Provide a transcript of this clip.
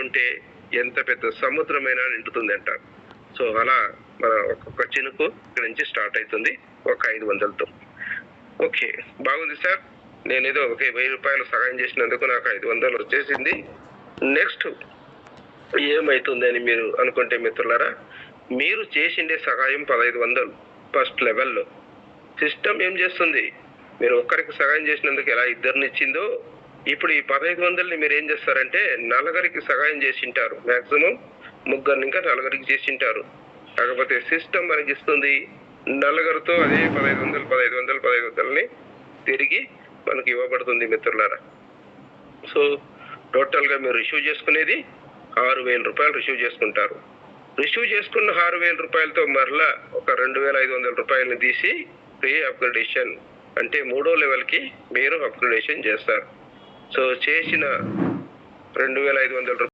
ఉంటే ఎంత పెద్ద సముద్రమైనా నిండుతుంది అంటారు. సో అలా మన ఒక్కొక్క చినుకు ఇక్కడ నుంచి స్టార్ట్ అవుతుంది ఒక 500తో. ఓకే, బాగుంది సార్. నేను ఏదో ఒక 1000 రూపాయలు సహాయం చేసినందుకు నాకు 500 వచ్చేసింది. నెక్స్ట్ ఏమవుతుంది అని మీరు అనుకుంటే మిత్రులారా, మీరు చేసిండే సహాయం 1500 ఫస్ట్ లెవెల్లో. సిస్టమ్ ఏం చేస్తుంది, మీరు ఒక్కరికి సహాయం చేసినందుకు ఎలా ఇద్దరిని ఇచ్చిందో, ఇప్పుడు ఈ 1500ని మీరు ఏం చేస్తారంటే నలుగురికి సహాయం చేసింటారు. మ్యాక్సిమం ముగ్గురిని ఇంకా నలుగురికి చేసింటారు. కాకపోతే సిస్టమ్ మనకి ఇస్తుంది నలుగురితో అదే 1500ని తిరిగి మనకి ఇవ్వబడుతుంది మిత్రులారా. సో టోటల్గా మీరు రిసీవ్ చేసుకునేది 6000 రూపాయలు రిసీవ్ చేసుకుంటారు. రిసీవ్ చేసుకున్న 6000 రూపాయలతో మరలా ఒక 2500 రూపాయలని తీసి ప్రీ అప్గ్రేడేషన్ అంటే 3వ లెవెల్కి మీరు అప్గ్రేడేషన్ చేస్తారు. సో చేసిన 2500